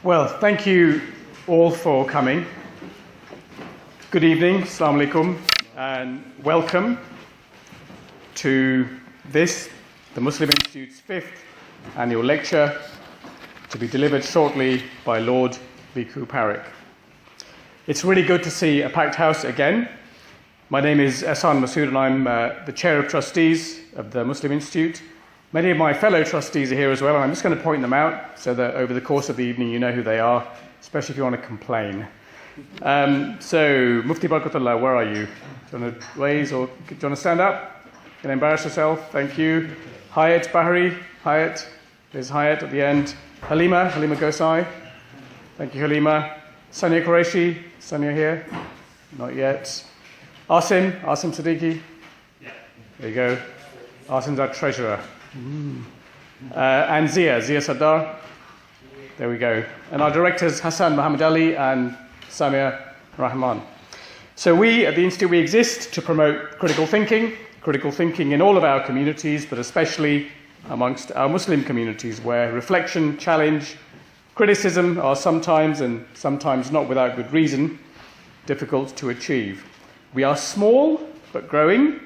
Well, thank you all for coming. Good evening, Assalamu alaikum, and welcome to this, the Muslim Institute's 5th annual lecture, to be delivered shortly by Lord Bikhu Parekh. It's really good to see a packed house again. My name is Ehsan Masood and I'm the Chair of Trustees of the Muslim Institute. Many of my fellow trustees are here as well, and I'm just going to point them out so that over the course of the evening you know who they are, especially if you want to complain. So, Mufti Barakatullah, where are you? Do you want to raise or do you want to stand up? Can you embarrass yourself? Thank you. Hayat Bahari, Hayat. There's Hayat at the end. Halima Gosai. Thank you, Halima. Sania Qureshi, Sania here? Not yet. Asim Siddiqui. Yeah. There you go. Asim's our treasurer. And Zia Sardar. There we go. And our directors, Hassan Muhammad Ali and Samia Rahman. So we at the Institute, we exist to promote critical thinking in all of our communities, but especially amongst our Muslim communities, where reflection, challenge, criticism are sometimes, and sometimes not without good reason, difficult to achieve. We are small, but growing.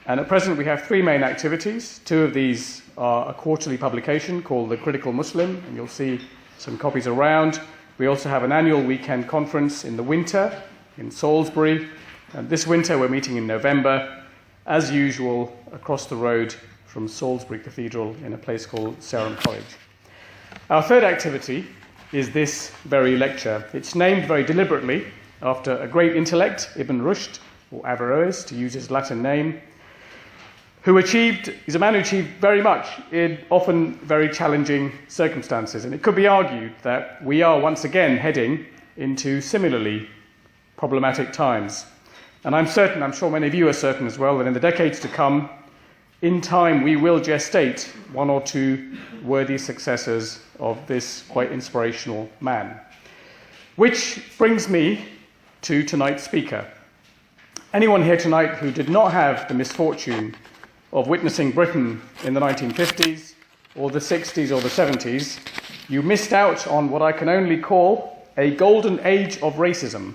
And at present, we have 3 main activities. 2 of these are a quarterly publication called The Critical Muslim, and you'll see some copies around. We also have an annual weekend conference in the winter in Salisbury. And this winter, we're meeting in November, as usual, across the road from Salisbury Cathedral in a place called Sarum College. Our 3rd activity is this very lecture. It's named very deliberately after a great intellect, Ibn Rushd, or Averroes, to use his Latin name, he's a man who achieved very much in often very challenging circumstances. And it could be argued that we are once again heading into similarly problematic times. And I'm sure many of you are certain as well, that in the decades to come, in time we will gestate 1 or 2 worthy successors of this quite inspirational man. Which brings me to tonight's speaker. Anyone here tonight who did not have the misfortune of witnessing Britain in the 1950s, or the 60s, or the 70s, you missed out on what I can only call a golden age of racism.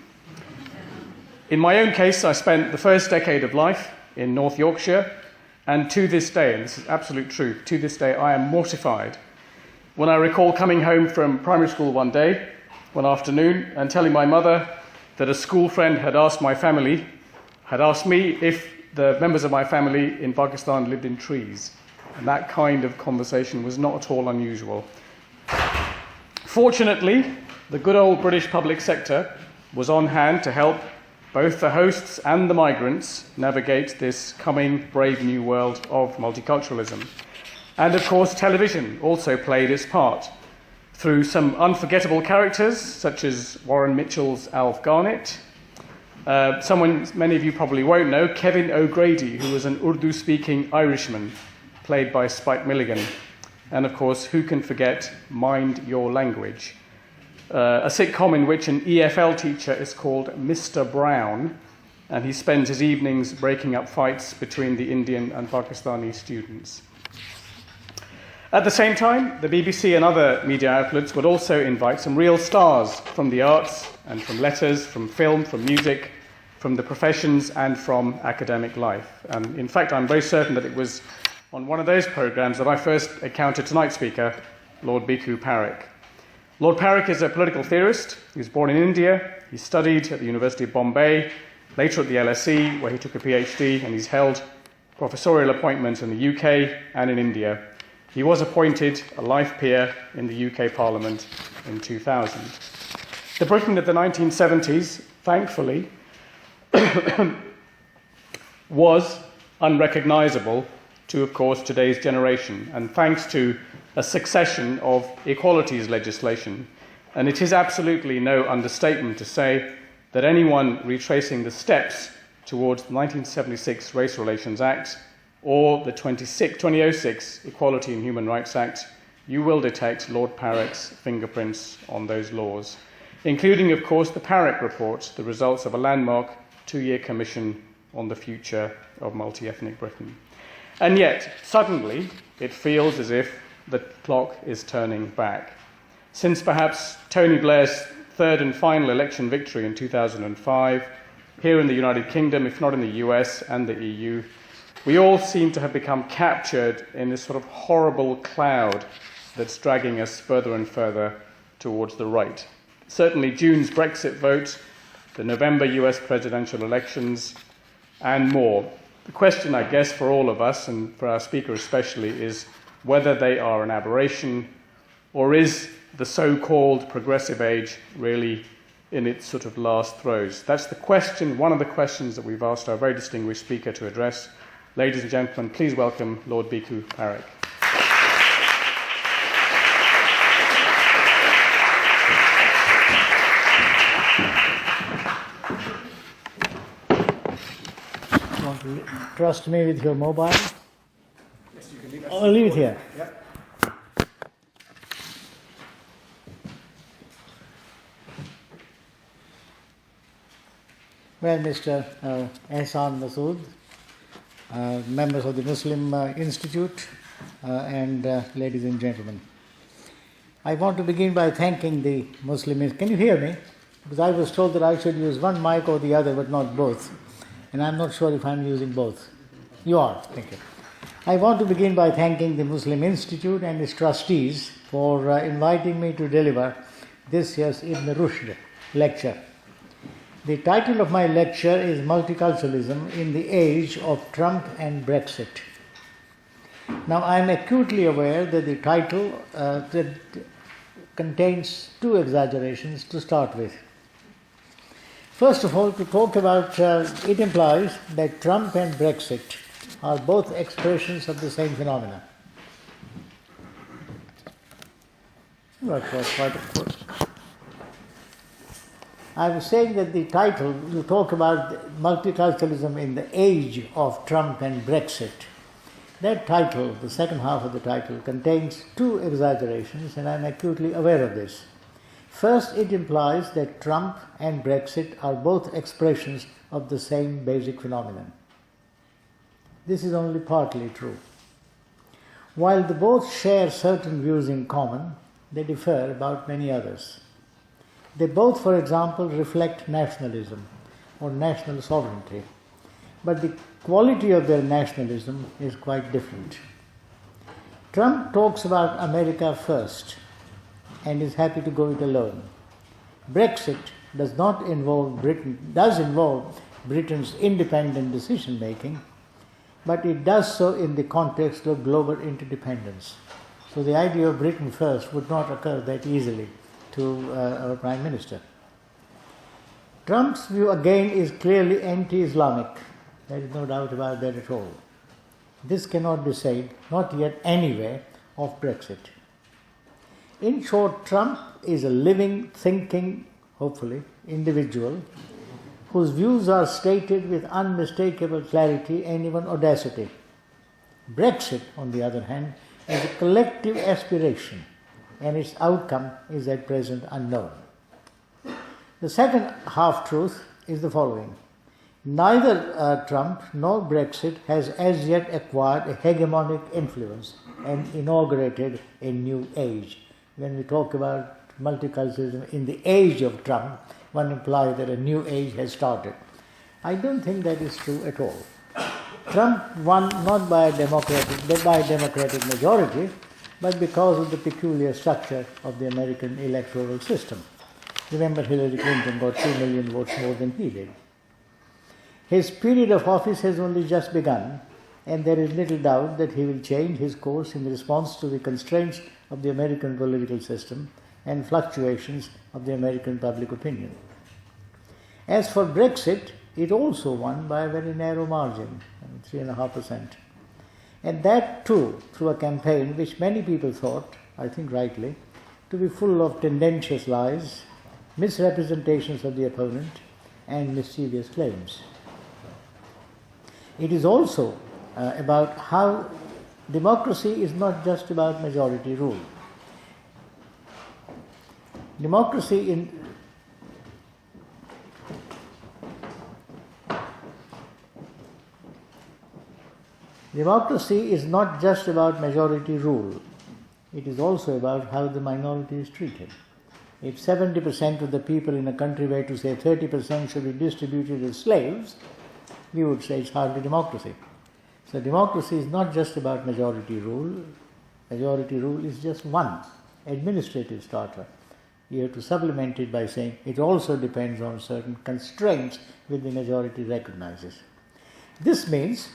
In my own case, I spent the first decade of life in North Yorkshire, and to this day, and this is absolute truth, to this day I am mortified when I recall coming home from primary school one day, one afternoon, and telling my mother that a school friend had asked me if the members of my family in Pakistan lived in trees. And that kind of conversation was not at all unusual. Fortunately, the good old British public sector was on hand to help both the hosts and the migrants navigate this coming brave new world of multiculturalism. And of course, television also played its part through some unforgettable characters, such as Warren Mitchell's Alf Garnett, someone many of you probably won't know, Kevin O'Grady, who was an Urdu-speaking Irishman, played by Spike Milligan. And of course, who can forget Mind Your Language, a sitcom in which an EFL teacher is called Mr. Brown, and he spends his evenings breaking up fights between the Indian and Pakistani students. At the same time, the BBC and other media outlets would also invite some real stars from the arts and from letters, from film, from music, from the professions and from academic life. And in fact, I'm very certain that it was on one of those programmes that I first encountered tonight's speaker, Lord Bikhu Parekh. Lord Parekh is a political theorist. He was born in India. He studied at the University of Bombay, later at the LSE, where he took a PhD, and he's held professorial appointments in the UK and in India. He was appointed a life peer in the UK Parliament in 2000. The Britain of the 1970s, thankfully, was unrecognisable to, of course, today's generation, and thanks to a succession of equalities legislation. And it is absolutely no understatement to say that anyone retracing the steps towards the 1976 Race Relations Act or the 2006 Equality and Human Rights Act, you will detect Lord Parekh's fingerprints on those laws, including, of course, the Parekh Report, the results of a landmark 2-year commission on the future of multi-ethnic Britain. And yet, suddenly, it feels as if the clock is turning back. Since perhaps Tony Blair's third and final election victory in 2005, here in the United Kingdom, if not in the US and the EU, we all seem to have become captured in this sort of horrible cloud that's dragging us further and further towards the right. Certainly June's Brexit vote, the November US presidential elections, and more. The question, I guess, for all of us, and for our speaker especially, is whether they are an aberration, or is the so-called progressive age really in its sort of last throes? That's the question, one of the questions that we've asked our very distinguished speaker to address. Ladies and gentlemen, please welcome Lord Bikhu Parekh. Want to trust me with your mobile? Yes, you can leave it. I'll leave it here. Yep. Well, Mr. Ehsan Masood, members of the Muslim Institute, and ladies and gentlemen. I want to begin by thanking the Muslim. Can you hear me? Because I was told that I should use one mic or the other, but not both. And I'm not sure if I'm using both. You are. Thank you. I want to begin by thanking the Muslim Institute and its trustees for inviting me to deliver this year's Ibn Rushd lecture. The title of my lecture is Multiculturalism in the Age of Trump and Brexit. Now, I am acutely aware that the title contains two exaggerations to start with. First of all, to talk about it implies that Trump and Brexit are both expressions of the same phenomena. I was saying that the title, you talk about multiculturalism in the age of Trump and Brexit. That title, the second half of the title, contains two exaggerations, and I'm acutely aware of this. First, it implies that Trump and Brexit are both expressions of the same basic phenomenon. This is only partly true. While they both share certain views in common, they differ about many others. They both, for example, reflect nationalism or national sovereignty, but the quality of their nationalism is quite different. Trump talks about America first and is happy to go it alone. Brexit does involve Britain's independent decision-making, but it does so in the context of global interdependence. So the idea of Britain first would not occur that easily to our Prime Minister. Trump's view again is clearly anti-Islamic. There is no doubt about that at all. This cannot be said, not yet anyway, of Brexit. In short, Trump is a living, thinking, hopefully, individual whose views are stated with unmistakable clarity and even audacity. Brexit, on the other hand, is a collective aspiration, and its outcome is at present unknown. The second half-truth is the following. Neither Trump nor Brexit has as yet acquired a hegemonic influence and inaugurated a new age. When we talk about multiculturalism in the age of Trump, one implies that a new age has started. I don't think that is true at all. Trump won not by a democratic majority, but because of the peculiar structure of the American electoral system. Remember, Hillary Clinton got 2 million votes more than he did. His period of office has only just begun, and there is little doubt that he will change his course in response to the constraints of the American political system and fluctuations of the American public opinion. As for Brexit, it also won by a very narrow margin, 3.5%. And that too through a campaign which many people thought, I think rightly, to be full of tendentious lies, misrepresentations of the opponent, and mischievous claims. It is also about how democracy is not just about majority rule. Democracy is not just about majority rule. it is also about how the minority is treated. If 70% of the people in a country were to say 30% should be distributed as slaves, we would say it's hardly democracy. So democracy is not just about majority rule. Majority rule is just one administrative starter. You have to supplement it by saying it also depends on certain constraints which the majority recognizes. This means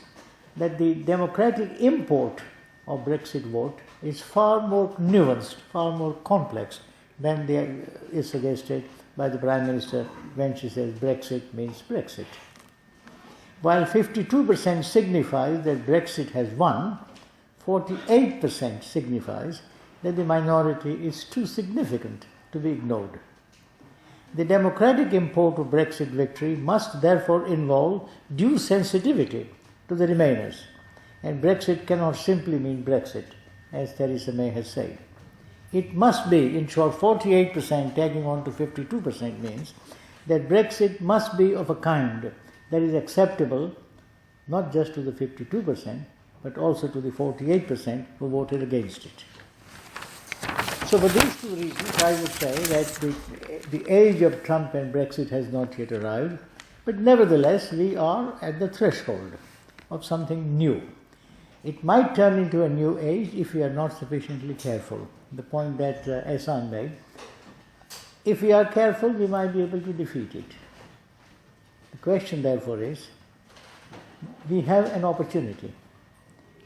that the democratic import of Brexit vote is far more nuanced, far more complex than is suggested by the Prime Minister when she says Brexit means Brexit. While 52% signifies that Brexit has won, 48% signifies that the minority is too significant to be ignored. The democratic import of Brexit victory must therefore involve due sensitivity to the Remainers, and Brexit cannot simply mean Brexit, as Theresa May has said. It must be, in short, 48% tagging on to 52% means that Brexit must be of a kind that is acceptable not just to the 52%, but also to the 48% who voted against it. So for these two reasons, I would say that the age of Trump and Brexit has not yet arrived, but nevertheless we are at the threshold of something new. It might turn into a new age if we are not sufficiently careful. The point that Ehsan made, if we are careful, we might be able to defeat it. The question therefore is, we have an opportunity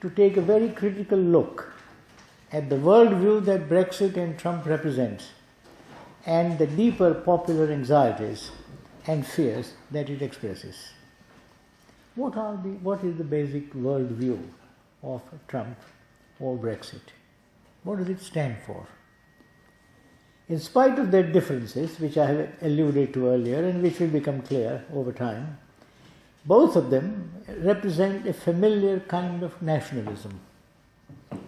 to take a very critical look at the worldview that Brexit and Trump represents and the deeper popular anxieties and fears that it expresses. What is the basic worldview of Trump or Brexit? What does it stand for? In spite of their differences, which I have alluded to earlier and which will become clear over time, both of them represent a familiar kind of nationalism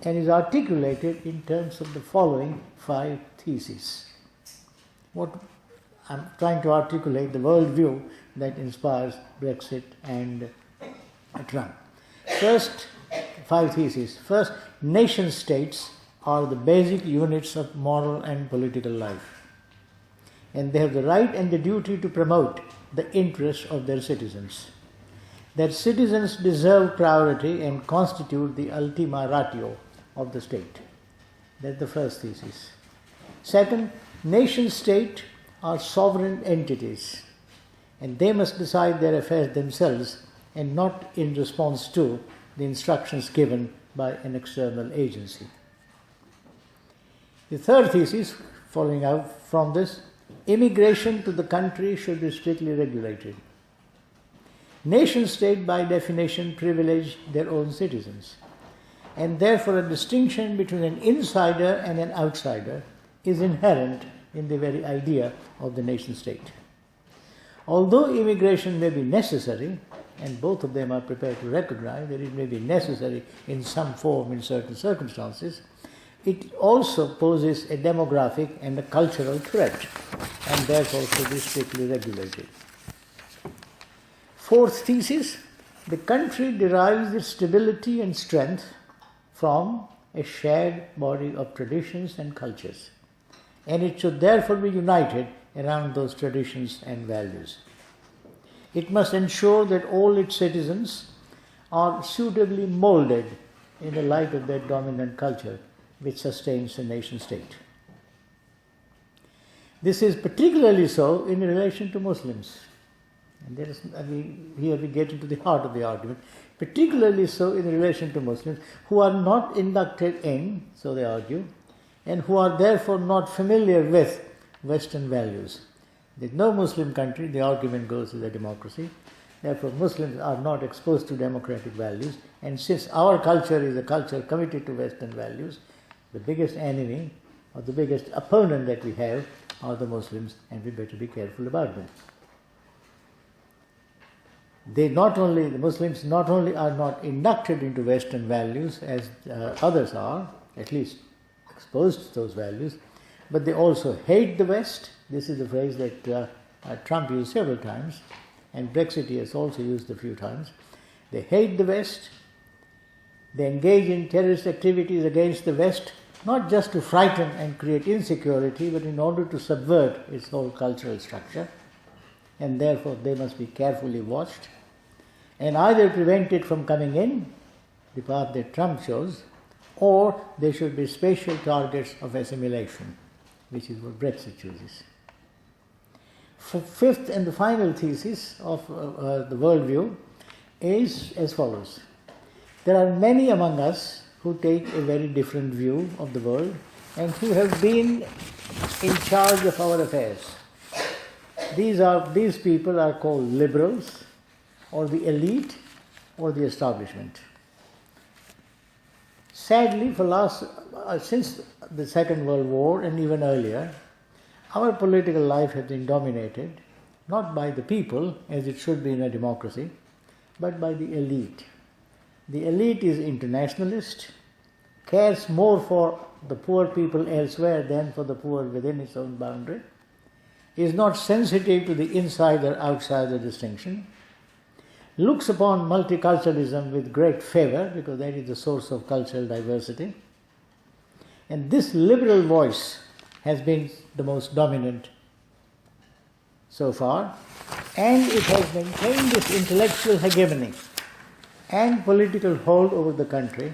and is articulated in terms of the following 5 theses. What I'm trying to articulate the worldview that inspires Brexit and Trump. First, 5 theses. First, nation states are the basic units of moral and political life, and they have the right and the duty to promote the interests of their citizens. That citizens deserve priority and constitute the ultima ratio of the state. That's the first thesis. Second, nation-state are sovereign entities, and they must decide their affairs themselves and not in response to the instructions given by an external agency. The third thesis, following out from this, immigration to the country should be strictly regulated. Nation-state, by definition, privilege their own citizens, and therefore a distinction between an insider and an outsider is inherent in the very idea of the nation-state. Although immigration may be necessary, and both of them are prepared to recognize that it may be necessary in some form in certain circumstances, it also poses a demographic and a cultural threat, and therefore should be strictly regulated. Fourth thesis, the country derives its stability and strength from a shared body of traditions and cultures, and it should therefore be united around those traditions and values. It must ensure that all its citizens are suitably molded in the light of that dominant culture which sustains a nation-state. This is particularly so in relation to Muslims. And here we get into the heart of the argument, particularly so in relation to Muslims who are not inducted in, so they argue, and who are therefore not familiar with Western values. There's no Muslim country, the argument goes, is a democracy. Therefore, Muslims are not exposed to democratic values, and since our culture is a culture committed to Western values, the biggest enemy or the biggest opponent that we have are the Muslims, and we better be careful about them. The Muslims not only are not inducted into Western values as others are, at least exposed to those values, but they also hate the West. This is a phrase that Trump used several times, and Brexiteers also used a few times. They hate the West, they engage in terrorist activities against the West, not just to frighten and create insecurity, but in order to subvert its whole cultural structure, and therefore they must be carefully watched and either prevent it from coming in, the path that Trump chose, or they should be spatial targets of assimilation, which is what Brexit chooses. Fifth and the final thesis of the worldview is as follows. There are many among us who take a very different view of the world and who have been in charge of our affairs. These people are called liberals, or the elite, or the establishment. Sadly, since the Second World War and even earlier, our political life has been dominated not by the people, as it should be in a democracy, but by the elite. The elite is internationalist, cares more for the poor people elsewhere than for the poor within its own boundary, is not sensitive to the insider-outsider distinction, looks upon multiculturalism with great favor because that is the source of cultural diversity, and this liberal voice has been the most dominant so far, and it has maintained its intellectual hegemony and political hold over the country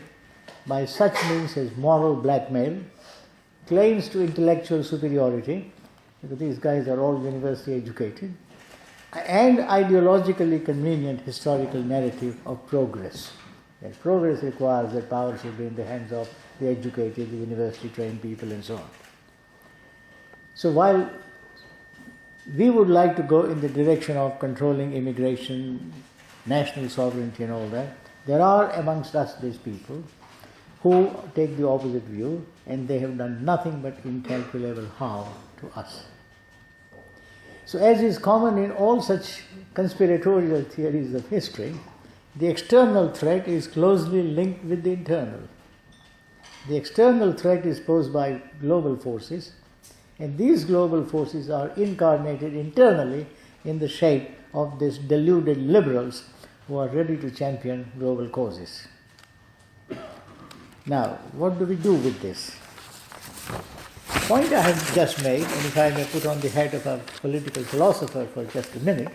by such means as moral blackmail, claims to intellectual superiority, because these guys are all university educated, and ideologically convenient historical narrative of progress. That progress requires that power should be in the hands of the educated, the university-trained people and so on. So while we would like to go in the direction of controlling immigration, national sovereignty and all that, there are amongst us these people who take the opposite view, and they have done nothing but incalculable harm to us. So as is common in all such conspiratorial theories of history, the external threat is closely linked with the internal. The external threat is posed by global forces, and these global forces are incarnated internally in the shape of these deluded liberals who are ready to champion global causes. Now, what do we do with this? The point I have just made, and if I may put on the hat of a political philosopher for just a minute,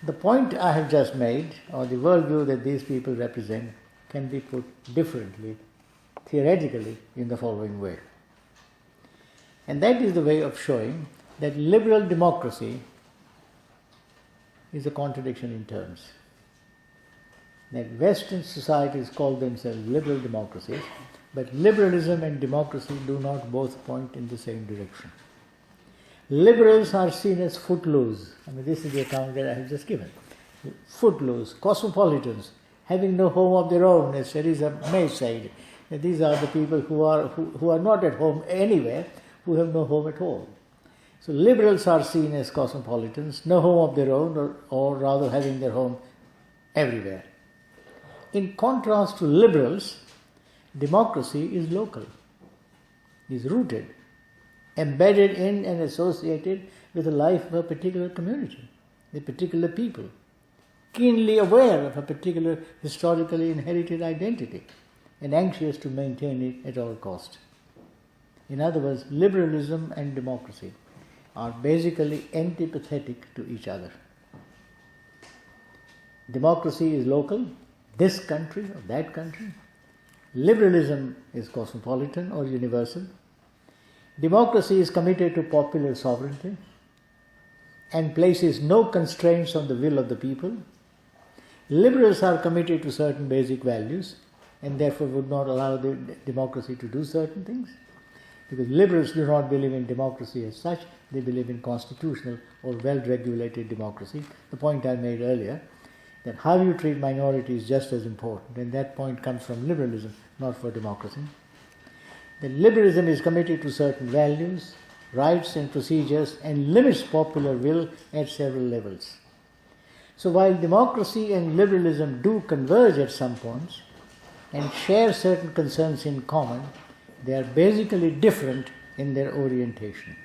the point I have just made, or the worldview that these people represent, can be put differently, theoretically, in the following way. And that is the way of showing that liberal democracy is a contradiction in terms. That Western societies call themselves liberal democracies, but liberalism and democracy do not both point in the same direction. Liberals are seen as footloose. I mean, this is the account that I have just given. Footloose, cosmopolitans, having no home of their own, as Theresa May said. These are the people who are not at home anywhere, who have no home at all. So liberals are seen as cosmopolitans, no home of their own, or rather having their home everywhere. In contrast to liberals, democracy is local, is rooted, embedded in and associated with the life of a particular community, a particular people, keenly aware of a particular historically inherited identity and anxious to maintain it at all cost. In other words, liberalism and democracy are basically antipathetic to each other. Democracy is local, this country or that country. Liberalism is cosmopolitan or universal. Democracy is committed to popular sovereignty and places no constraints on the will of the people. Liberals are committed to certain basic values and therefore would not allow the democracy to do certain things. Because liberals do not believe in democracy as such, they believe in constitutional or well-regulated democracy. The point I made earlier, that how you treat minorities is just as important, and that point comes from liberalism, not for democracy. That liberalism is committed to certain values, rights and procedures, and limits popular will at several levels. So while democracy and liberalism do converge at some points and share certain concerns in common, they are basically different in their orientation.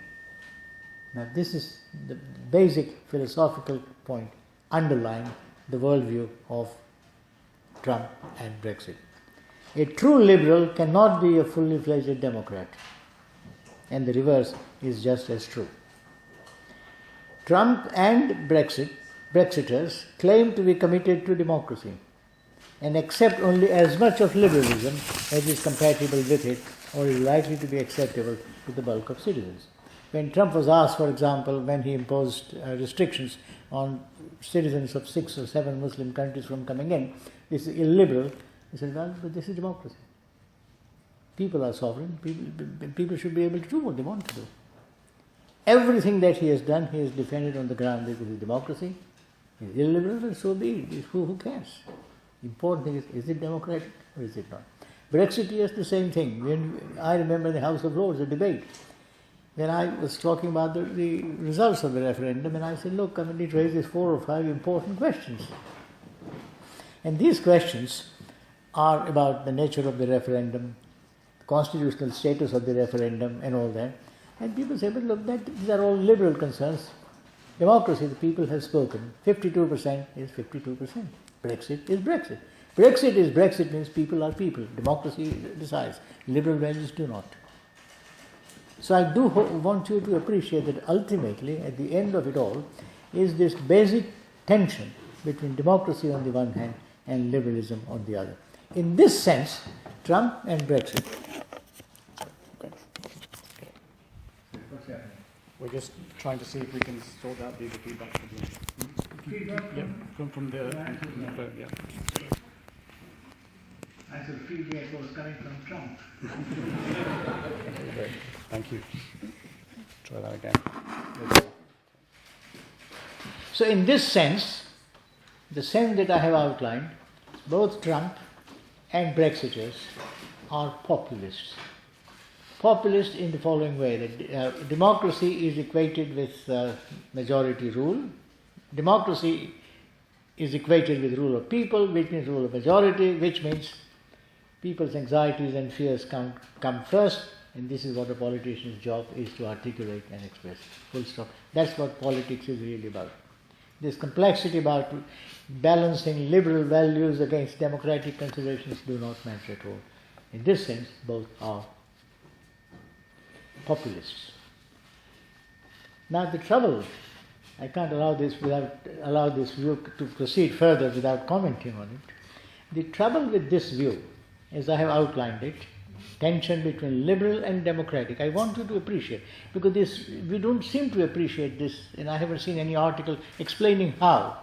Now this is the basic philosophical point underlying the worldview of Trump and Brexit. A true liberal cannot be a fully fledged Democrat. And the reverse is just as true. Trump and Brexiters claim to be committed to democracy and accept only as much of liberalism as is compatible with it or is likely to be acceptable to the bulk of citizens. When Trump was asked, for example, when he imposed restrictions on citizens of 6 or 7 Muslim countries from coming in, this is illiberal. He said, well, but this is democracy. People are sovereign. People should be able to do what they want to do. Everything that he has done, he has defended on the ground that this is democracy. It is illiberal, and so be it. Who cares? The important thing is it democratic or is it not? Brexit is the same thing. I remember in the House of Lords, a debate, when I was talking about the results of the referendum, and I said, look, it raises 4 or 5 important questions. And these questions are about the nature of the referendum, constitutional status of the referendum, and all that. And people say, but look, these are all liberal concerns. Democracy, the people have spoken. 52% is 52%. Brexit is Brexit. Brexit is Brexit means people are people. Democracy decides. Liberal values do not. So I do want you to appreciate that ultimately, at the end of it all, is this basic tension between democracy on the one hand and liberalism on the other. In this sense, Trump and Brexit. We're just trying to see if we can sort out the feedback. Feedback? Yeah, from the yeah. I said feedback was coming from Trump. Thank you. Try that again. So in this sense, the sense that I have outlined, both Trump and Brexiters are populists. Populist in the following way, that democracy is equated with majority rule. Democracy is equated with rule of people, which means rule of majority, which means people's anxieties and fears come first, and this is what a politician's job is, to articulate and express. Full stop. That's what politics is really about. This complexity about balancing liberal values against democratic considerations do not matter at all. In this sense, both are populists. Now the trouble, I can't allow this view to proceed further without commenting on it. The trouble with this view, as I have outlined it, tension between liberal and democratic, I want you to appreciate, because we don't seem to appreciate this, and I haven't seen any article explaining how.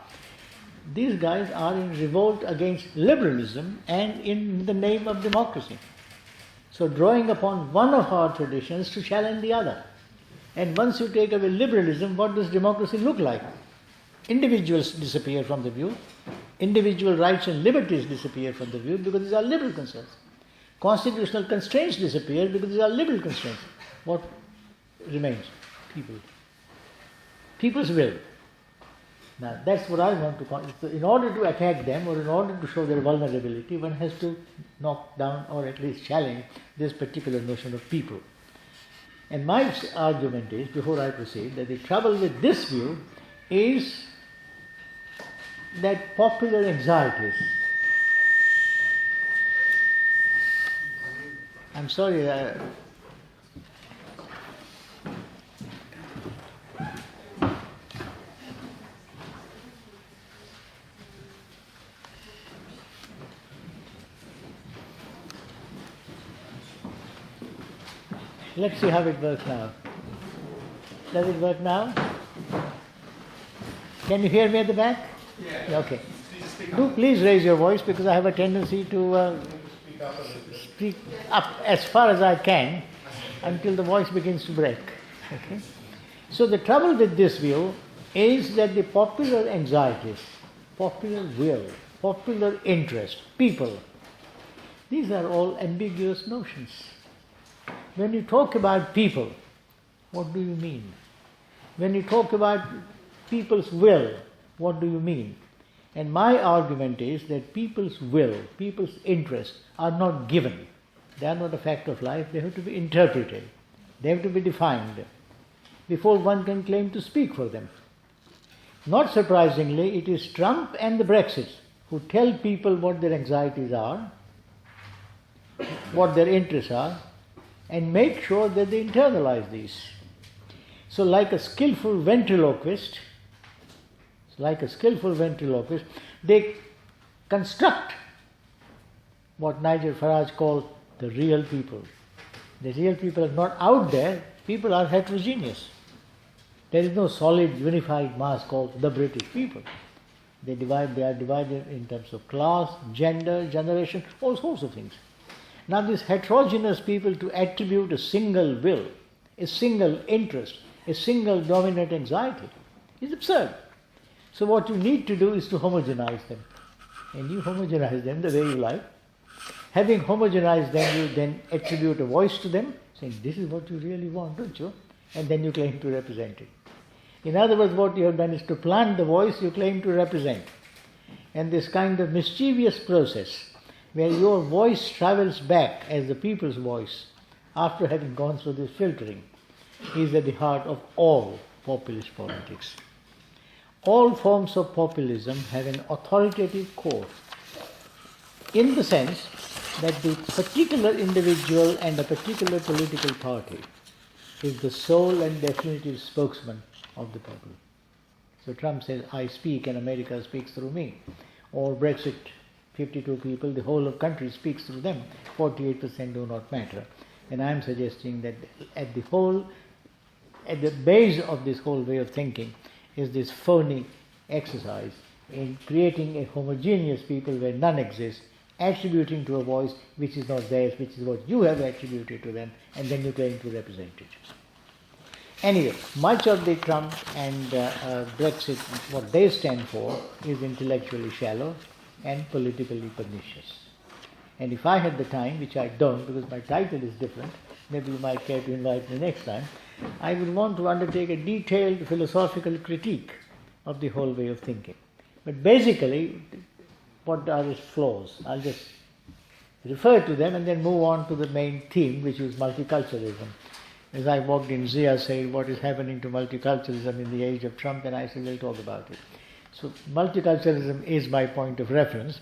These guys are in revolt against liberalism and in the name of democracy. So drawing upon one of our traditions to challenge the other. And once you take away liberalism, what does democracy look like? Individuals disappear from the view. Individual rights and liberties disappear from the view because these are liberal concerns. Constitutional constraints disappear because these are liberal constraints. What remains? People. People's will. Now that's what I want to... In order to attack them, or in order to show their vulnerability, one has to knock down or at least challenge this particular notion of people. And my argument is, before I proceed, that the trouble with this view is that popular anxieties... I'm sorry... Let's see how it works now. Does it work now? Can you hear me at the back? Yeah. Okay. Please raise your voice, because I have a tendency to speak up as far as I can until the voice begins to break. Okay? So the trouble with this view is that the popular anxieties, popular will, popular interest, people, these are all ambiguous notions. When you talk about people, what do you mean? When you talk about people's will, what do you mean? And my argument is that people's will, people's interests are not given. They are not a fact of life. They have to be interpreted. They have to be defined before one can claim to speak for them. Not surprisingly, it is Trump and the Brexit who tell people what their anxieties are what their interests are, and make sure that they internalize these. So like a skillful ventriloquist, they construct what Nigel Farage called the real people. The real people are not out there, people are heterogeneous. There is no solid unified mass called the British people. They are divided in terms of class, gender, generation, all sorts of things. Now this heterogeneous people to attribute a single will, a single interest, a single dominant anxiety is absurd. So what you need to do is to homogenize them. And you homogenize them the way you like. Having homogenized them, you then attribute a voice to them, saying, this is what you really want, don't you? And then you claim to represent it. In other words, what you have done is to plant the voice you claim to represent. And this kind of mischievous process, where your voice travels back as the people's voice, after having gone through this filtering, is at the heart of all populist politics. All forms of populism have an authoritative core, in the sense that the particular individual and a particular political party is the sole and definitive spokesman of the people. So Trump says, I speak and America speaks through me. Or Brexit, 52 people, the whole of country speaks through them. 48% do not matter. And I'm suggesting that at the base of this whole way of thinking is this phony exercise in creating a homogeneous people where none exists, attributing to a voice which is not theirs, which is what you have attributed to them, and then you claim to represent it. Anyway, much of the Trump and Brexit, what they stand for, is intellectually shallow and politically pernicious. And if I had the time, which I don't because my title is different, maybe you might care to invite me next time, I would want to undertake a detailed philosophical critique of the whole way of thinking. But basically, what are its flaws? I'll just refer to them and then move on to the main theme, which is multiculturalism. As I walked in, Zia said, what is happening to multiculturalism in the age of Trump? And I said, we'll talk about it. So multiculturalism is my point of reference,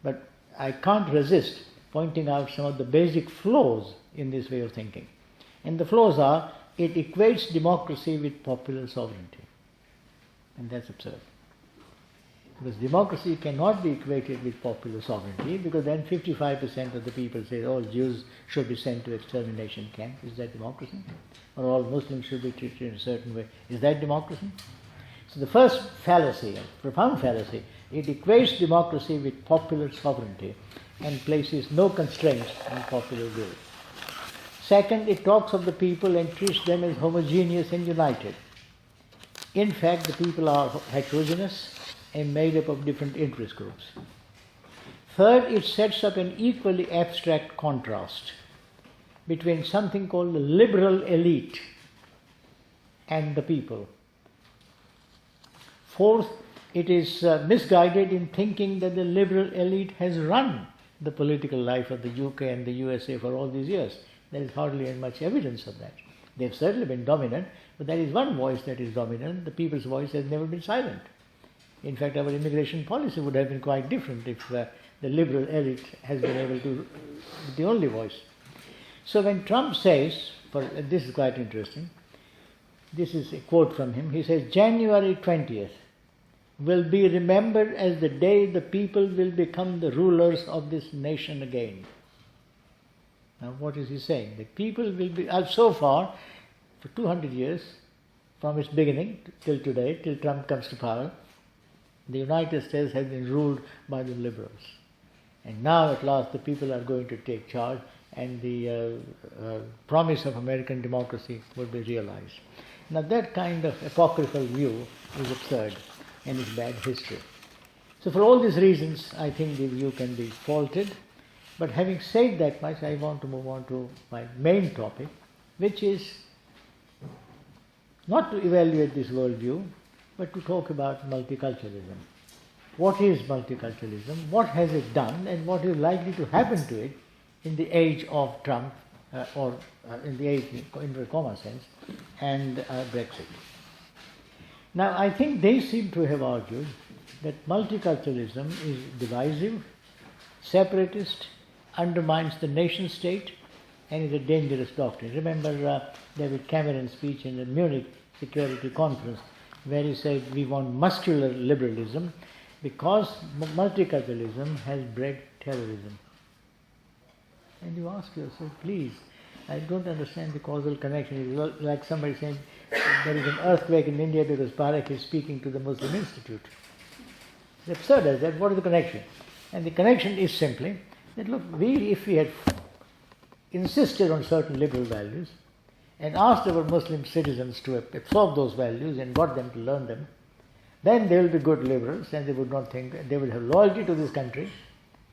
but I can't resist pointing out some of the basic flaws in this way of thinking. And the flaws are, it equates democracy with popular sovereignty. And that's absurd. Because democracy cannot be equated with popular sovereignty, because then 55% of the people say all Jews should be sent to extermination camps. Is that democracy? Or all Muslims should be treated in a certain way. Is that democracy? So the first fallacy, a profound fallacy, it equates democracy with popular sovereignty and places no constraints on popular will. Second, it talks of the people and treats them as homogeneous and united. In fact, the people are heterogeneous and made up of different interest groups. Third, it sets up an equally abstract contrast between something called the liberal elite and the people. Fourth, it is misguided in thinking that the liberal elite has run the political life of the UK and the USA for all these years. There is hardly much evidence of that. They've certainly been dominant, but there is one voice that is dominant. The people's voice has never been silent. In fact, our immigration policy would have been quite different if the liberal elite has been able to be the only voice. So when Trump says, this is quite interesting, this is a quote from him, he says, January 20th will be remembered as the day the people will become the rulers of this nation again. Now what is he saying? The people will be, so far, for 200 years, from its beginning till today, till Trump comes to power, the United States has been ruled by the liberals. And now at last the people are going to take charge and the promise of American democracy will be realized. Now that kind of apocryphal view is absurd and is bad history. So for all these reasons, I think the view can be faulted. But having said that much, I want to move on to my main topic, which is not to evaluate this worldview, but to talk about multiculturalism. What is multiculturalism? What has it done? And what is likely to happen to it in the age of Trump, or in the age, in the comma sense, and Brexit? Now, I think they seem to have argued that multiculturalism is divisive, separatist, undermines the nation state and is a dangerous doctrine. Remember David Cameron's speech in the Munich Security Conference, where he said we want muscular liberalism because multiculturalism has bred terrorism. And you ask yourself, please, I don't understand the causal connection. It's like somebody saying there is an earthquake in India because Parekh is speaking to the Muslim Institute. It's absurd as that. What is the connection? And the connection is simply that, look, if we had insisted on certain liberal values and asked our Muslim citizens to absorb those values and got them to learn them, then they will be good liberals and they would not think, they will have loyalty to this country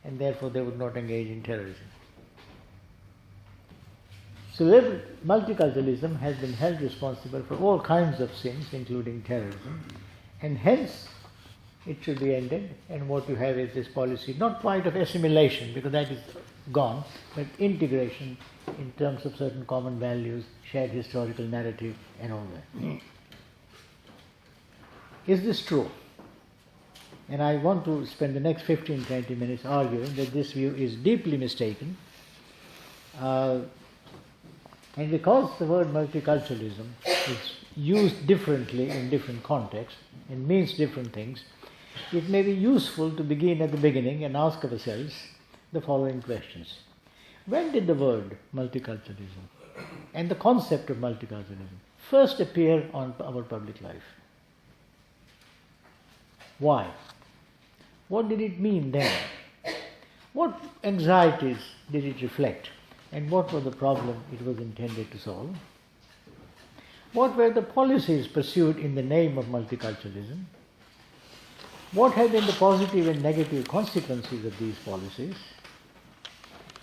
and therefore they would not engage in terrorism. So multiculturalism has been held responsible for all kinds of sins, including terrorism, and hence it should be ended, and what you have is this policy, not quite of assimilation, because that is gone, but integration in terms of certain common values, shared historical narrative, and all that. Is this true? And I want to spend the next 15-20 minutes arguing that this view is deeply mistaken, and because the word multiculturalism is used differently in different contexts and means different things, it may be useful to begin at the beginning and ask ourselves the following questions. When did the word multiculturalism and the concept of multiculturalism first appear on our public life? Why? What did it mean then? What anxieties did it reflect? And what was the problem it was intended to solve? What were the policies pursued in the name of multiculturalism? What have been the positive and negative consequences of these policies?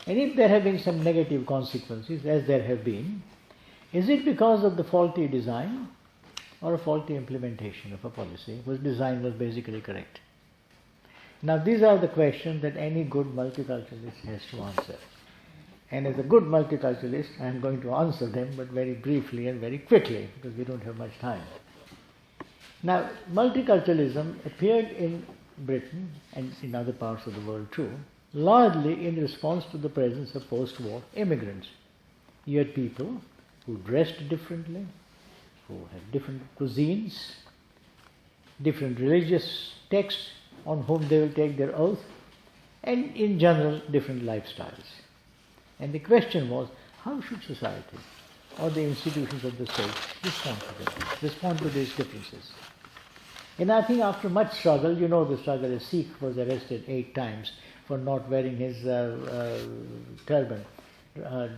And if there have been some negative consequences, as there have been, is it because of the faulty design or a faulty implementation of a policy whose design was basically correct? Now these are the questions that any good multiculturalist has to answer. And as a good multiculturalist, I am going to answer them, but very briefly and very quickly, because we don't have much time. Now, multiculturalism appeared in Britain and in other parts of the world too, largely in response to the presence of post-war immigrants. You had people who dressed differently, who had different cuisines, different religious texts on whom they will take their oath, and in general different lifestyles. And the question was, how should society or the institutions of the state respond to these differences? And I think after much struggle, you know the struggle, a Sikh was arrested 8 times for not wearing his turban,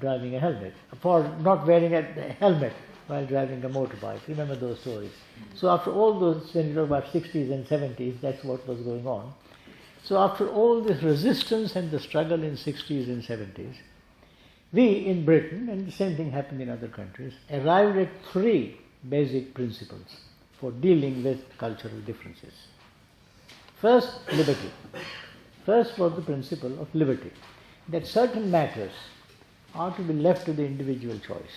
driving a helmet, for not wearing a helmet while driving a motorbike. Remember those stories. So after all those, when you know about 60s and 70s, that's what was going on. So after all this resistance and the struggle in 60s and 70s, we in Britain, and the same thing happened in other countries, arrived at 3 basic principles for dealing with cultural differences. First, liberty. First was the principle of liberty, that certain matters are to be left to the individual choice.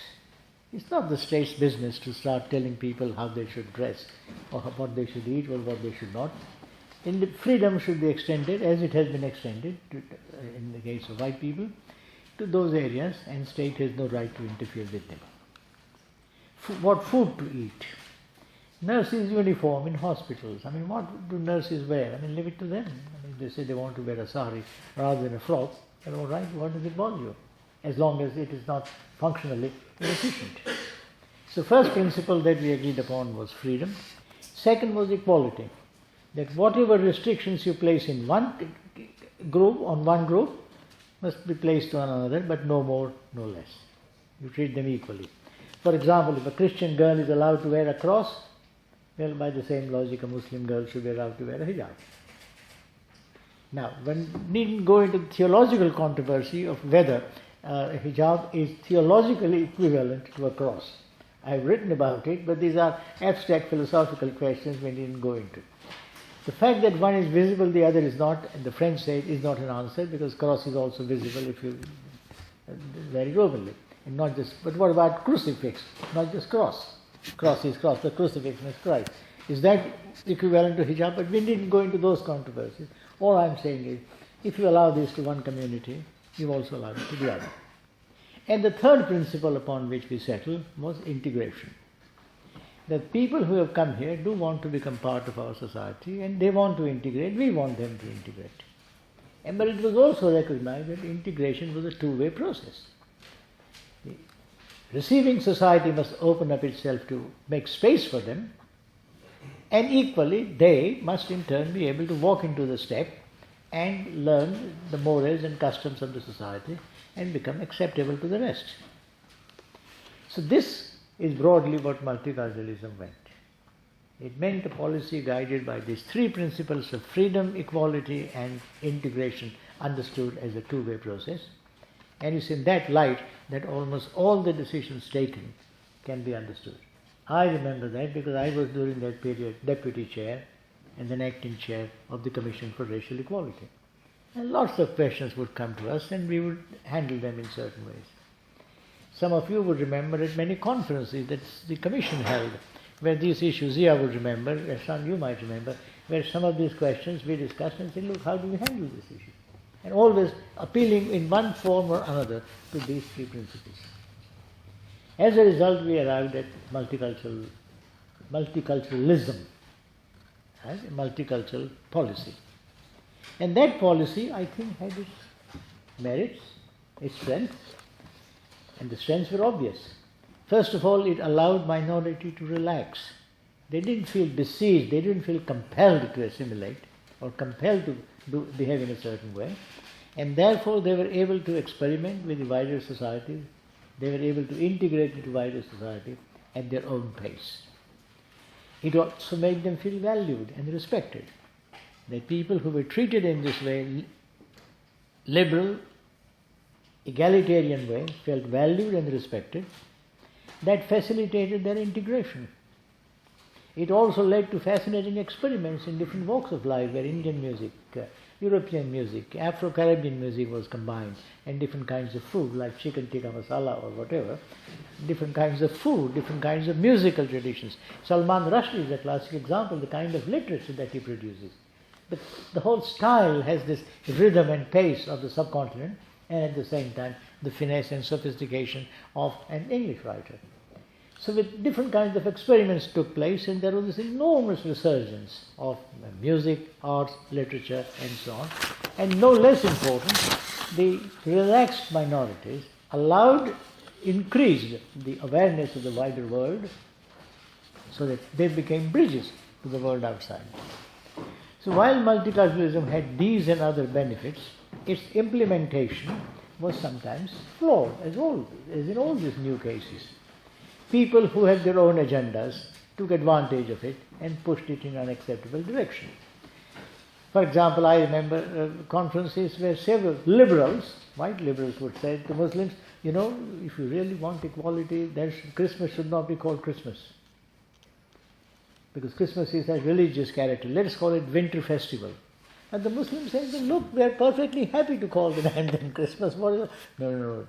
It's not the state's business to start telling people how they should dress, or what they should eat, or what they should not. Freedom should be extended, as it has been extended in the case of white people, to those areas, and state has no right to interfere with them. What food to eat. Nurses' uniform in hospitals. I mean, what do nurses wear? I mean, leave it to them. I mean, they say they want to wear a sari rather than a frock. They're all right, what does it bother you? As long as it is not functionally inefficient. So first principle that we agreed upon was freedom. Second was equality. That whatever restrictions you place in one group, must be placed on another, but no more, no less. You treat them equally. For example, if a Christian girl is allowed to wear a cross, well, by the same logic, a Muslim girl should be allowed to wear a hijab. Now, one needn't go into the theological controversy of whether a hijab is theologically equivalent to a cross. I've written about it, but these are abstract philosophical questions we needn't go into. The fact that one is visible, the other is not, and the French say it is not an answer, because cross is also visible if you very openly, and not just. But what about crucifix? Not just cross. Cross is cross, but crucifix is Christ. Is that equivalent to hijab? But we didn't go into those controversies. All I'm saying is, if you allow this to one community, we've also allowed it to the other. And the third principle upon which we settled was integration. That people who have come here do want to become part of our society and they want to integrate, we want them to integrate. But it was also recognized that integration was a two-way process. The receiving society must open up itself to make space for them, and equally they must in turn be able to walk into the step and learn the morals and customs of the society and become acceptable to the rest. So this is broadly what multiculturalism meant. It meant a policy guided by these three principles of freedom, equality and integration, understood as a two-way process. And it's in that light that almost all the decisions taken can be understood. I remember that because I was during that period deputy chair and then acting chair of the Commission for Racial Equality. And lots of questions would come to us and we would handle them in certain ways. Some of you would remember at many conferences that the Commission held where these issues, Zia would remember, Ehsan you might remember, where some of these questions we discussed and said, look, how do we handle this issue? And always appealing in one form or another to these three principles. As a result, we arrived at multiculturalism as a multicultural policy. And that policy, I think, had its merits, its strengths, and the strengths were obvious. First of all, it allowed minority to relax. They didn't feel besieged, they didn't feel compelled to assimilate or compelled to behave in a certain way, and therefore they were able to experiment with the wider society, they were able to integrate into wider society at their own pace. It also made them feel valued and respected. That people who were treated in this way, liberal, egalitarian way, felt valued and respected. That facilitated their integration. It also led to fascinating experiments in different walks of life where Indian music, European music, Afro-Caribbean music was combined, and different kinds of food like chicken tikka masala or whatever, different kinds of food, different kinds of musical traditions. Salman Rushdie is a classic example, the kind of literature that he produces. But the whole style has this rhythm and pace of the subcontinent, and at the same time the finesse and sophistication of an English writer. So with different kinds of experiments took place, and there was this enormous resurgence of music, arts, literature and so on. And no less important, the relaxed minorities increased the awareness of the wider world so that they became bridges to the world outside. So while multiculturalism had these and other benefits, its implementation was sometimes flawed, as in all these new cases. People who had their own agendas took advantage of it and pushed it in an unacceptable direction. For example, I remember conferences where several liberals, white liberals would say to Muslims, you know, if you really want equality, Christmas should not be called Christmas. Because Christmas is a religious character. Let us call it Winter Festival. And the Muslims say, look, we are perfectly happy to call the damn thing Christmas. No.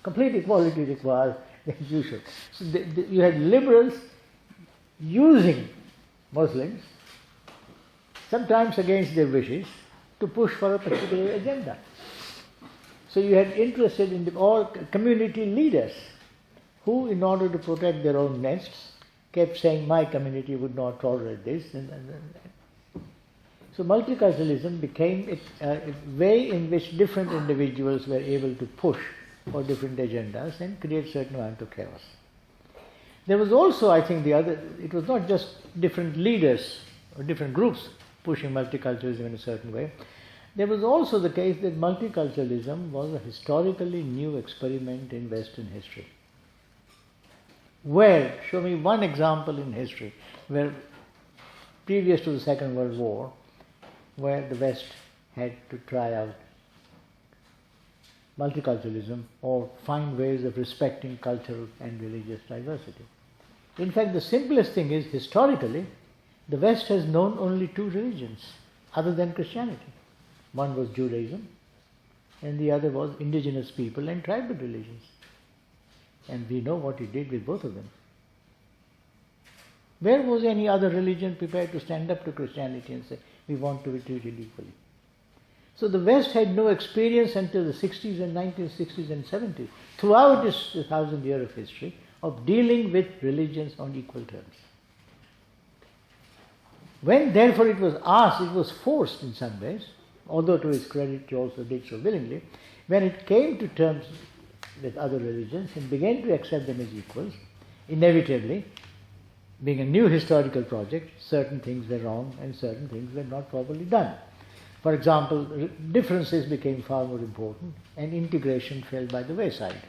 Complete equality requires that you should. So you had liberals using Muslims, sometimes against their wishes, to push for a particular agenda. So you had interested in all community leaders who, in order to protect their own nests, kept saying, my community would not tolerate this. So multiculturalism became a way in which different individuals were able to push for different agendas and create certain amount of chaos. There was also, I think, it was not just different leaders or different groups pushing multiculturalism in a certain way. There was also the case that multiculturalism was a historically new experiment in Western history. Show me one example in history where, previous to the Second World War, where the West had to try out multiculturalism or find ways of respecting cultural and religious diversity. In fact, the simplest thing is, historically, the West has known only two religions other than Christianity. One was Judaism and the other was indigenous people and tribal religions. And we know what he did with both of them. Where was any other religion prepared to stand up to Christianity and say, we want to be treated equally? So the West had no experience until the 60s and 1960s and 70s, throughout its 1,000 years of history, of dealing with religions on equal terms. When therefore it was asked, it was forced in some ways, although to his credit he also did so willingly, when it came to terms with other religions and began to accept them as equals, inevitably, being a new historical project, certain things were wrong and certain things were not properly done. For example, differences became far more important and integration fell by the wayside.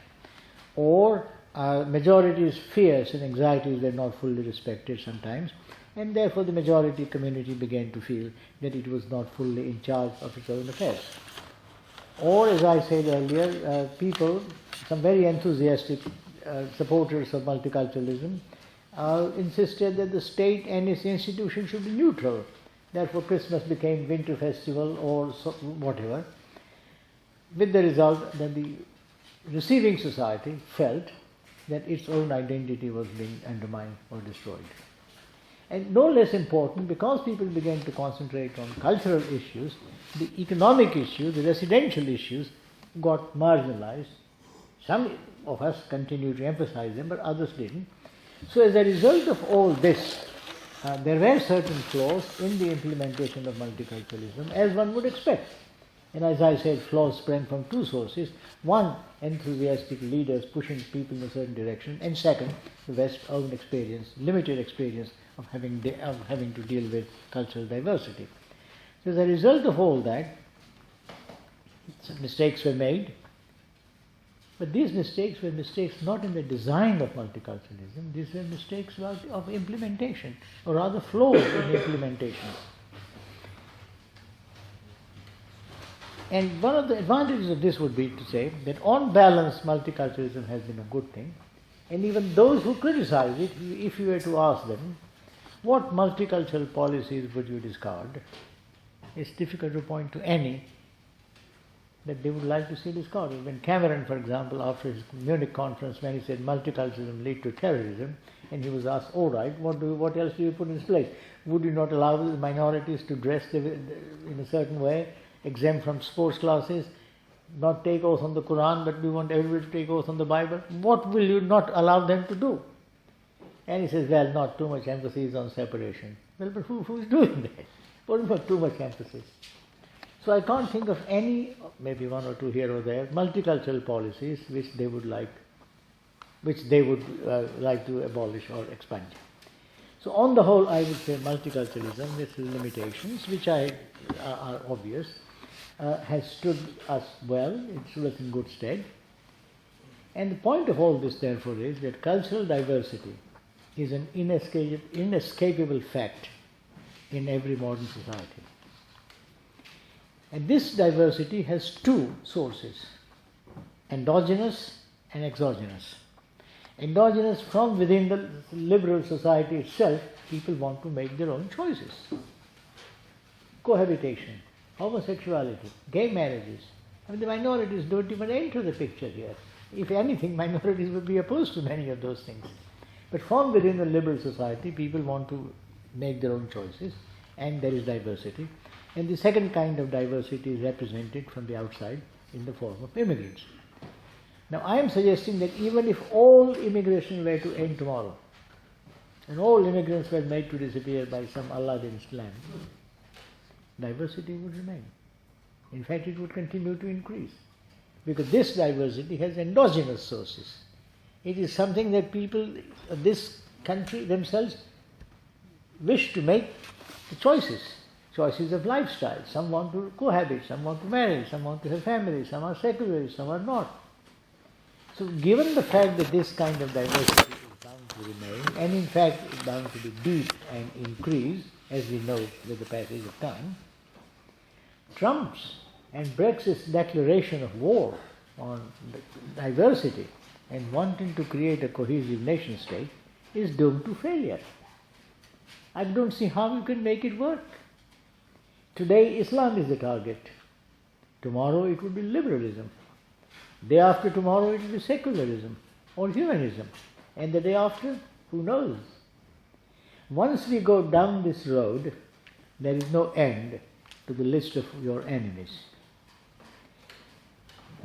Or majority's fears and anxieties were not fully respected sometimes, and therefore the majority community began to feel that it was not fully in charge of its own affairs. Or, as I said earlier, people, some very enthusiastic supporters of multiculturalism, insisted that the state and its institutions should be neutral. Therefore Christmas became winter festival or whatever, with the result that the receiving society felt that its own identity was being undermined or destroyed. And no less important, because people began to concentrate on cultural issues, the economic issues, the residential issues got marginalized. Some of us continued to emphasize them, but others didn't. So as a result of all this, there were certain flaws in the implementation of multiculturalism, as one would expect. And as I said, flaws sprang from two sources. One, enthusiastic leaders pushing people in a certain direction, and second, the West's own experience, limited experience of having to deal with cultural diversity. So as a result of all that, some mistakes were made, but these mistakes were mistakes not in the design of multiculturalism, these were mistakes of implementation, or rather flaws in implementation. And one of the advantages of this would be to say that on balance multiculturalism has been a good thing, and even those who criticize it, if you were to ask them, what multicultural policies would you discard? It's difficult to point to any that they would like to see discarded. When Cameron, for example, after his Munich conference, when he said multiculturalism lead to terrorism, and he was asked, all right, what else do you put in its place? Would you not allow the minorities to dress in a certain way, exempt from sports classes, not take oath on the Quran, but we want everybody to take oath on the Bible? What will you not allow them to do? And he says, well, not too much emphasis on separation. Well, but who is doing that? What about too much emphasis? So I can't think of any, maybe one or two here or there, multicultural policies which they would like to abolish or expunge. So on the whole, I would say multiculturalism, with limitations, which are obvious, has stood us well, it stood us in good stead. And the point of all this, therefore, is that cultural diversity is an inescapable fact in every modern society. And this diversity has two sources, endogenous and exogenous. Endogenous, from within the liberal society itself, people want to make their own choices. Cohabitation, homosexuality, gay marriages. I mean, the minorities don't even enter the picture here. If anything, minorities would be opposed to many of those things. But from within the liberal society, people want to make their own choices, and there is diversity. And the second kind of diversity is represented from the outside in the form of immigrants. Now I am suggesting that even if all immigration were to end tomorrow, and all immigrants were made to disappear by some Aladdin's plan, diversity would remain. In fact, it would continue to increase, because this diversity has endogenous sources. It is something that people of this country themselves wish to make the choices of lifestyle. Some want to cohabit, some want to marry, some want to have families, some are secularists, some are not. So given the fact that this kind of diversity is bound to remain, and in fact is bound to be deep and increase, as we know with the passage of time, Trump's and Brexit's declaration of war on diversity and wanting to create a cohesive nation state is doomed to failure. I don't see how you can make it work. Today Islam is the target. Tomorrow it would be liberalism. Day after tomorrow it will be secularism or humanism. And the day after, who knows? Once we go down this road, there is no end to the list of your enemies.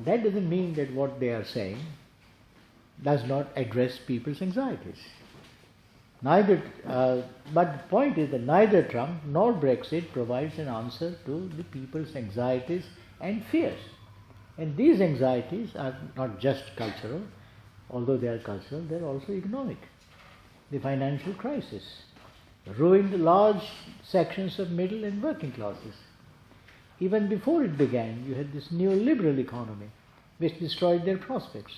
That doesn't mean that what they are saying does not address people's anxieties. But the point is that neither Trump nor Brexit provides an answer to the people's anxieties and fears. And these anxieties are not just cultural, although they are cultural, they are also economic. The financial crisis ruined large sections of middle and working classes. Even before it began, you had this neoliberal economy which destroyed their prospects.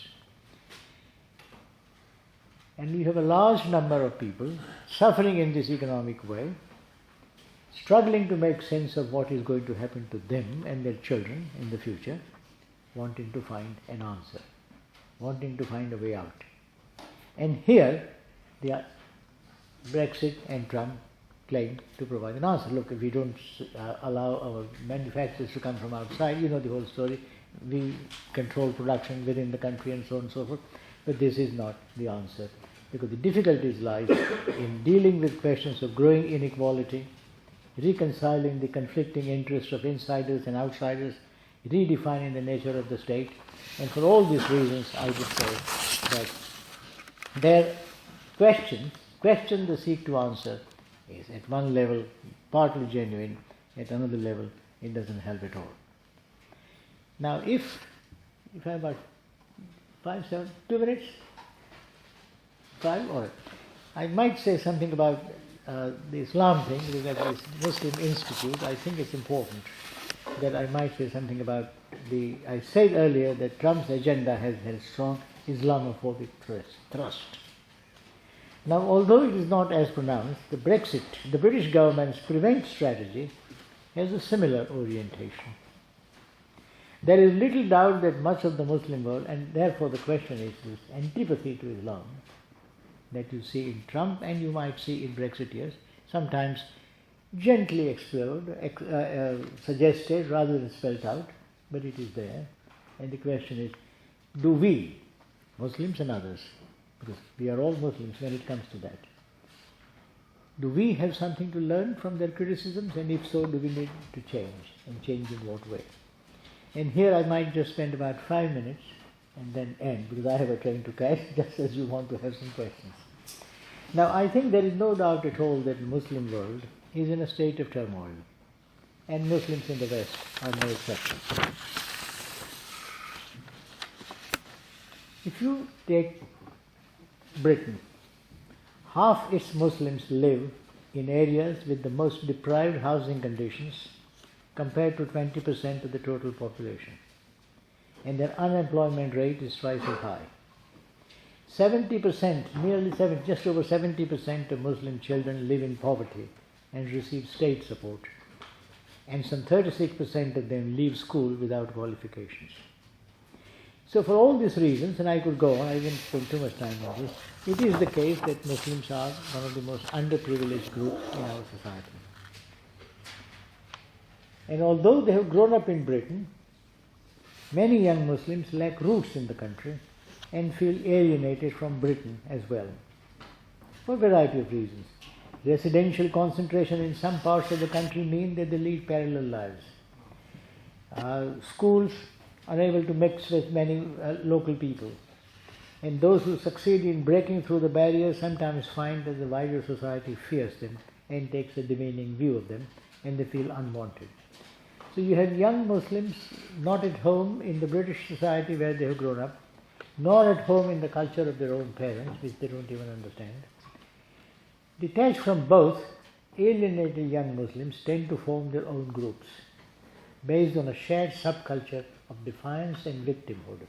And you have a large number of people suffering in this economic way, struggling to make sense of what is going to happen to them and their children in the future, wanting to find an answer, wanting to find a way out. And here, the Brexit and Trump claim to provide an answer. Look, if we don't allow our manufacturers to come from outside, you know the whole story, we control production within the country and so on and so forth. But this is not the answer, because the difficulties lies in dealing with questions of growing inequality, reconciling the conflicting interests of insiders and outsiders, redefining the nature of the state. And for all these reasons, I would say that their question they seek to answer is at one level partly genuine, at another level it doesn't help at all. Now if I have about 2 minutes? 5? All right. I might say something about the Islam thing, because at this Muslim Institute, I think it's important that I might say something about I said earlier that Trump's agenda has a strong Islamophobic thrust. Now, although it is not as pronounced, the British government's prevent strategy has a similar orientation. There is little doubt that much of the Muslim world, and therefore the question is this antipathy to Islam that you see in Trump and you might see in Brexiteers, sometimes gently explored, suggested rather than spelt out, but it is there. And the question is, do we, Muslims and others, because we are all Muslims when it comes to that, do we have something to learn from their criticisms, and if so, do we need to change, and change in what way? And here I might just spend about 5 minutes and then end, because I have a train to catch, just as you want to have some questions. Now, I think there is no doubt at all that the Muslim world is in a state of turmoil, and Muslims in the West are no exception. If you take Britain, half its Muslims live in areas with the most deprived housing conditions compared to 20% of the total population, and their unemployment rate is twice as high. 70%, just over 70% of Muslim children live in poverty and receive state support, and some 36% of them leave school without qualifications. So for all these reasons, and I could go on, I didn't spend too much time on this, it is the case that Muslims are one of the most underprivileged groups in our society. And although they have grown up in Britain, many young Muslims lack roots in the country and feel alienated from Britain as well, for a variety of reasons. Residential concentration in some parts of the country mean that they lead parallel lives. Schools are able to mix with many local people, and those who succeed in breaking through the barriers sometimes find that the wider society fears them and takes a demeaning view of them, and they feel unwanted. So you have young Muslims not at home in the British society where they have grown up, nor at home in the culture of their own parents, which they don't even understand. Detached from both, alienated young Muslims tend to form their own groups, based on a shared subculture of defiance and victimhood.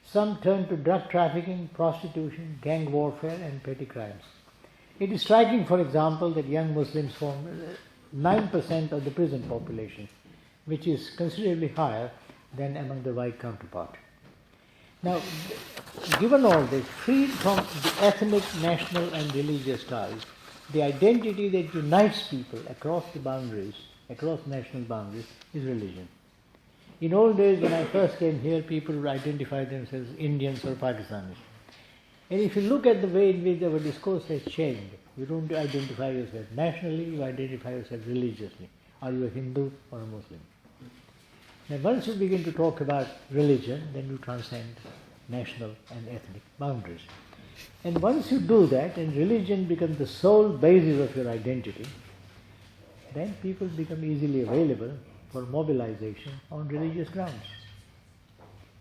Some turn to drug trafficking, prostitution, gang warfare, and petty crimes. It is striking, for example, that young Muslims form 9% of the prison population, which is considerably higher than among the white counterpart. Now, given all this, freed from the ethnic, national, and religious ties, the identity that unites people across the boundaries, across national boundaries, is religion. In old days, when I first came here, people would identify themselves as Indians or Pakistanis. And if you look at the way in which our discourse has changed, you don't identify yourself nationally, you identify yourself religiously. Are you a Hindu or a Muslim? Now once you begin to talk about religion, then you transcend national and ethnic boundaries. And once you do that, and religion becomes the sole basis of your identity, then people become easily available for mobilization on religious grounds.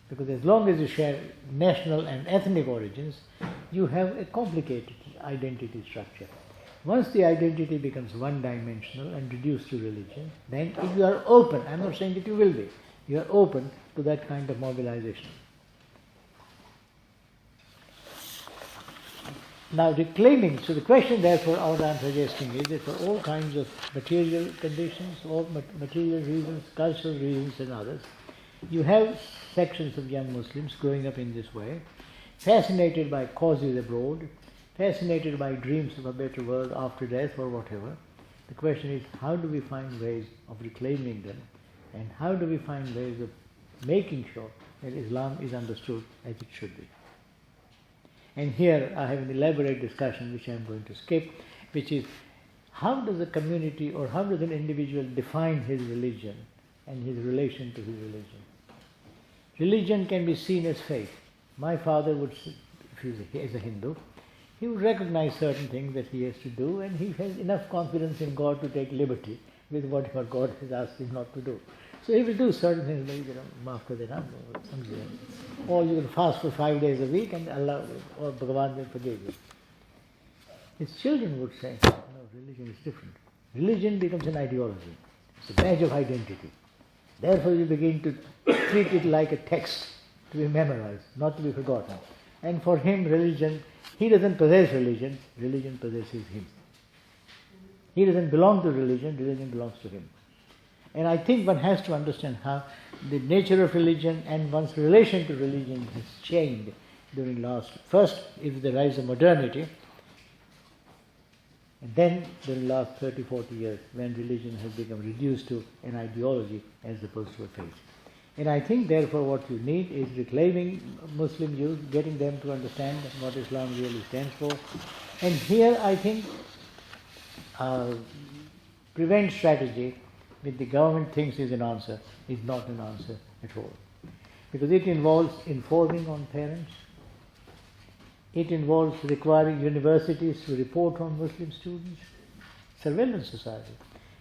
Because as long as you share national and ethnic origins, you have a complicated identity structure. Once the identity becomes one-dimensional and reduced to religion, then if you are open, I'm not saying that you will be, you are open to that kind of mobilization. Now reclaiming, so the question therefore what I'm suggesting is that for all kinds of material conditions, all material reasons, cultural reasons and others, you have sections of young Muslims growing up in this way, fascinated by causes abroad, fascinated by dreams of a better world after death or whatever. The question is, how do we find ways of reclaiming them, and how do we find ways of making sure that Islam is understood as it should be? And here I have an elaborate discussion which I am going to skip, which is how does a community or how does an individual define his religion and his relation to his religion? Religion can be seen as faith. My father would, if he is a Hindu, he would recognize certain things that he has to do, and he has enough confidence in God to take liberty with whatever God has asked him not to do. So he will do certain things like, maaf kar dena, or you will fast for 5 days a week and Allah or Bhagavan will forgive you. His children would say, no, religion is different. Religion becomes an ideology. It's a badge of identity. Therefore you begin to treat it like a text to be memorized, not to be forgotten. And for him religion, he doesn't possess religion, religion possesses him. He doesn't belong to religion, religion belongs to him. And I think one has to understand how the nature of religion and one's relation to religion has changed during first is the rise of modernity, and then during the last 30, 40 years when religion has become reduced to an ideology as opposed to a faith. And I think therefore what you need is reclaiming Muslim youth, getting them to understand what Islam really stands for. And here I think prevent strategy which the government thinks is an answer is not an answer at all. Because it involves informing on parents, it involves requiring universities to report on Muslim students, surveillance society.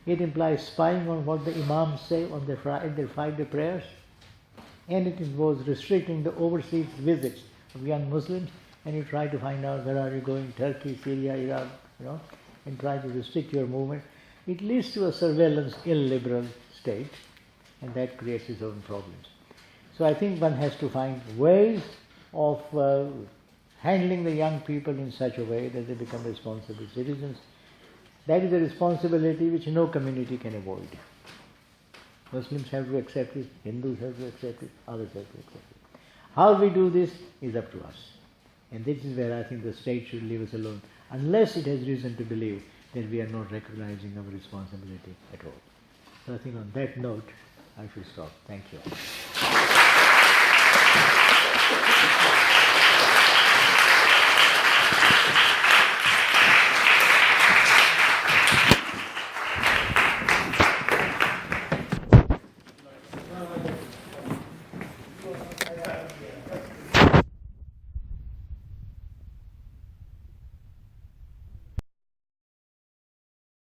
It implies spying on what the imams say on their Friday prayers, and it involves restricting the overseas visits of young Muslims, and you try to find out where are you going, Turkey, Syria, Iraq, and try to restrict your movement. It leads to a surveillance, illiberal state, and that creates its own problems. So I think one has to find ways of handling the young people in such a way that they become responsible citizens. That is a responsibility which no community can avoid. Muslims have to accept it, Hindus have to accept it, others have to accept it. How we do this is up to us. And this is where I think the state should leave us alone, unless it has reason to believe that we are not recognizing our responsibility at all. So I think on that note, I should stop. Thank you.